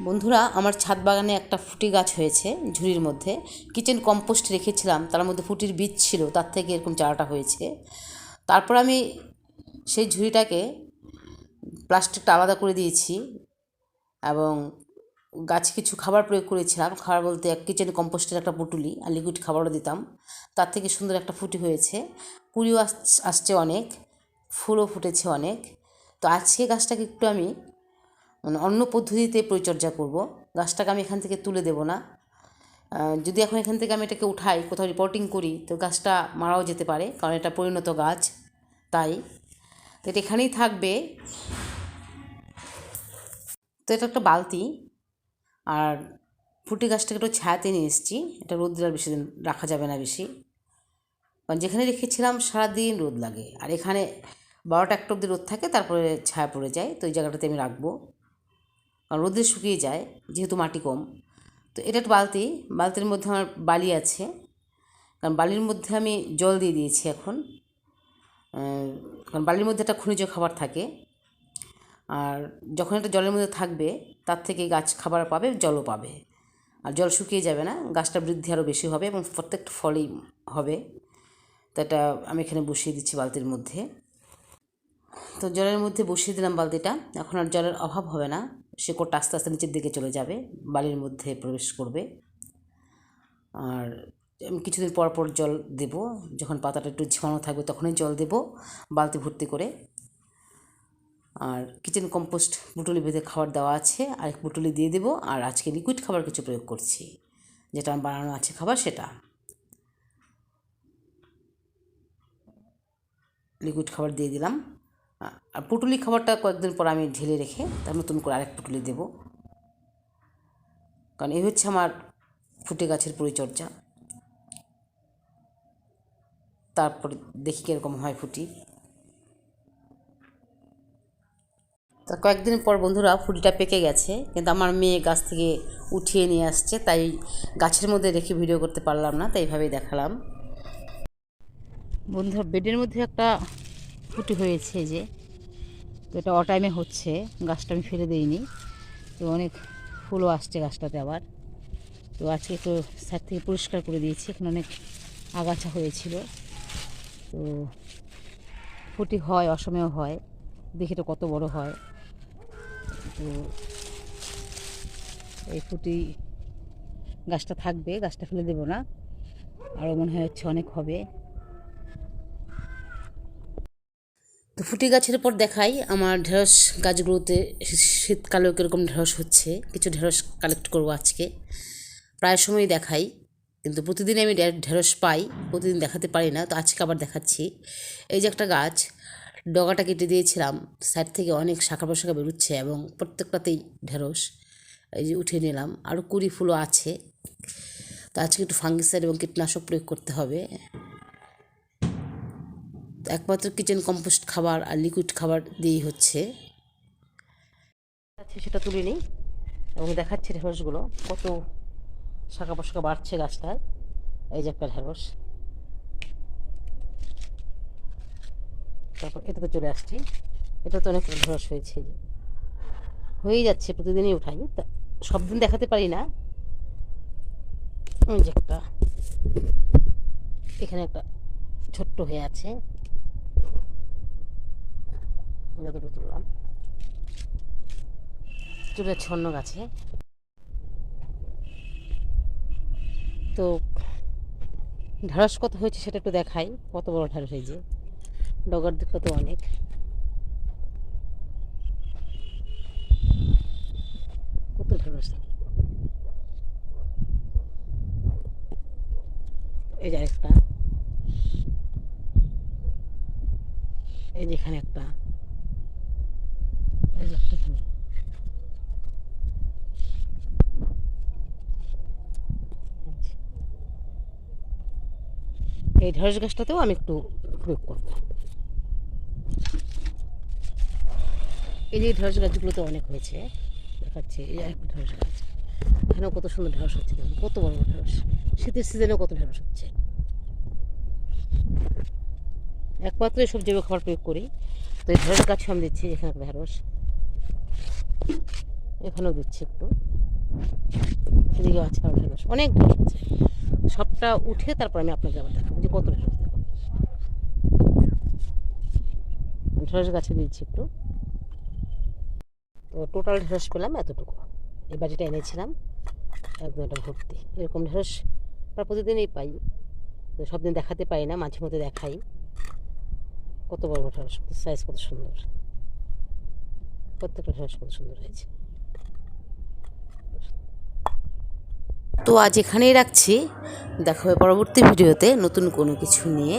বন্ধুরা, আমার ছাদ বাগানে একটা ফুটি গাছ হয়েছে ঝুড়ির মধ্যে। কিচেন কম্পোস্ট রেখেছিলাম, তার মধ্যে ফুটির বীজ ছিল, তার থেকে এরকম চারাটা হয়েছে। তারপর আমি সেই ঝুড়িটাকে প্লাস্টিকটা আলাদা করে দিয়েছি এবং গাছে কিছু খাবার প্রয়োগ করেছিলাম। খাবার বলতে কিচেন কম্পোস্টের একটা পুটুলি আর লিকুইড খাবারও দিতাম, তার থেকে সুন্দর একটা ফুটি হয়েছে। কুড়িও আসছে অনেক, ফুলও ফুটেছে অনেক। তো আজকে গাছটাকে একটু আমি অন্য পদ্ধতিতে পরিচর্যা করব। গাছটাকে আমি এখান থেকে তুলে দেব না। যদি এখন এখান থেকে আমি এটাকে উঠাই, কোথাও রিপোর্টিং করি, তো গাছটা মারাও যেতে পারে, কারণ এটা পরিণত গাছ। তাই তো এটা এখানেই থাকবে। তো এটা একটা বালতি, আর ফুটি গাছটাকে একটু ছায়াতে নিয়ে এসেছি। এটা রোদ আর বেশি দিন রাখা যাবে না বেশি, কারণ যেখানে রেখেছিলাম সারাদিন রোদ লাগে, আর এখানে 12টা 1টা অবধি রোদ থাকে, তারপরে ছায়া পড়ে যায়। তো এই জায়গাটাতে আমি রাখবো, কারণ রোদে শুকিয়ে যায় যেহেতু মাটি কম। তো এটা একটা বালতির মধ্যে আমার বালি আছে, কারণ বালির মধ্যে আমি জল দিয়ে দিয়েছি এখন। কারণ বালির মধ্যে একটা খনিজ খাবার থাকে, আর যখন এটা জলের মধ্যে থাকবে তার থেকে গাছ খাবার পাবে, জলও পাবে, আর জল শুকিয়ে যাবে না, গাছটা বৃদ্ধি আরও বেশি হবে এবং প্রত্যেকটা ফলই হবে। তো এটা আমি এখানে বসিয়ে দিচ্ছি বালতির মধ্যে। তো জলের মধ্যে বসিয়ে দিলাম বালতিটা। এখন আর জলের অভাব হবে না, শেকড়টা আস্তে আস্তে নিচের দিকে চলে যাবে, বালির মধ্যে প্রবেশ করবে। আর কিছুদিন পর পর জল দেব, যখন পাতাটা একটু ঝিমানো থাকবে তখনই জল দেব বালতি ভর্তি করে। আর কিচেন কম্পোস্ট পুটুলি বেঁধে খাবার দেওয়া আছে, আর এক পুটুলি দিয়ে দেবো। আর আজকে লিকুইড খাবার কিছু প্রয়োগ করছি, যেটা বানানো আছে খাবার, সেটা লিকুইড খাবার দিয়ে দিলাম। আর পুটুলি খাবারটা কয়েকদিন পর আমি ঢেলে রেখে তার নতুন করে আরেক পুটুলি দেব, কারণ এই হচ্ছে আমার ফুটে গাছের পরিচর্যা। তারপর দেখি কীরকম হয় ফুটি। তা কয়েকদিন পর বন্ধুরা ফুলটা পেকে গেছে, কিন্তু আমার মেয়ে গাছ থেকে উঠিয়ে নিয়ে আসছে, তাই গাছের মধ্যে রেখে ভিডিও করতে পারলাম না, তাই এইভাবেই দেখালাম। বন্ধুরা, বেডের মধ্যে একটা ফুটি হয়েছে যে, তো এটা অটাইমে হচ্ছে, গাছটা আমি ফেলে দিইনি। তো অনেক ফুলও আসছে গাছটাতে আবার। তো আজকে একটু সাইড থেকে পরিষ্কার করে দিয়েছি, এখানে অনেক আগাছা হয়েছিল। তো ফুটি হয়, অসময়েও হয়, দেখি তো কত বড় হয়। তো এই ফুটি গাছটা থাকবে, গাছটা ফেলে দেবো না, আরও মনে হয় হচ্ছে অনেক হবে। তো ফুটি গাছের পর দেখাই আমার ঢেঁড়স গাছগুলোতে শীতকালেও কীরকম ঢেঁড়স হচ্ছে। কিছু ঢেঁড়স কালেক্ট করবো আজকে, প্রায় সময় দেখাই, কিন্তু প্রতিদিন আমি ঢেঁড়স পাই, প্রতিদিন দেখাতে পারি না। তো আজকে আবার দেখাচ্ছি। এই যে একটা গাছ, ডগাটা কেটে দিয়েছিলাম, সাইড থেকে অনেক শাখা প্রশাখা বেরোচ্ছে এবং প্রত্যেকটাতেই ঢেঁড়স। এই যে উঠিয়ে নিলাম, আরও কুড়ি ফুলও আছে। তো আজকে একটু ফাঙ্গিসাইড এবং কীটনাশক প্রয়োগ করতে হবে। একমাত্র কিচেন কম্পোস্ট খাবার আর লিকুইড খাবার দিয়েই হচ্ছে। সেটা তুলে নিই এবং দেখাচ্ছি ঢেঁড়সগুলো কত শাখা প্রশাখা বাড়ছে গাছটার। এই যে একটা ঢেঁড়স, তারপর এটাতে চলে আসছি, এটা তো অনেক ঢেঁড়স হয়েছে, হয়েই যাচ্ছে, প্রতিদিনই উঠাই, তা সব দিন দেখাতে পারি না। ওই যে একটা, এখানে একটা ছোট্ট হয়ে আছে, যতটুকু তুললাম। চলে যাচ্ছে অন্য গাছে। তো ঢেঁড়স কত হয়েছে সেটা একটু দেখাই, কত বড় ঢেঁড়স হয়েছে, ডগার দিকটা তো অনেক। কত ঢেঁড়স, এই যে একটা, এই যে এখানে একটা, এই যে একটা এখানে। এই ঢেঁড়স গাছটাতেও আমি একটু প্রয়োগ করবো। এই যে ঢেঁড়স গাছগুলোতে অনেক হয়েছে, দেখাচ্ছে। এই একটা ঢেঁড়স গাছ, এখানেও কত সুন্দর ঢেঁড়স হচ্ছে, দেখুন কত বড় ঢেঁড়স। শীতের সিজনেও কত ঢেঁড়স হচ্ছে। একমাত্র এসব জৈব খাবার প্রয়োগ করি। তো এই ঢেঁড়স গাছে আমি দিচ্ছি, এখানে একটা ঢেঁড়স, এখানেও দিচ্ছি একটু। এদিকে আছে আরও ঢেঁড়স, অনেক ঢেঁড়স আছে। সবটা উঠে তারপর আমি আপনাকে আবার দেখাবো যে কত ঢেঁড়স। দেখুন ঢেঁড়স গাছে দিচ্ছি একটু। তো টোটাল ঢেঁড়স পেলাম এতটুকু। এই বাটিটা এনেছিলাম একদম এটা ভর্তি। এরকম ঢেঁড়স প্রায় প্রতিদিনই পাই, তো সব দিন দেখাতে পাই না, মাঝে মধ্যে দেখাই। কত বড় বড় ঢেঁড়স, সাইজ কত সুন্দর, প্রত্যেকটা ঢেঁড়স কত সুন্দর হয়েছে। তো আজ এখানেই রাখছি, দেখা হবে পরবর্তী ভিডিওতে নতুন কোনো কিছু নিয়ে।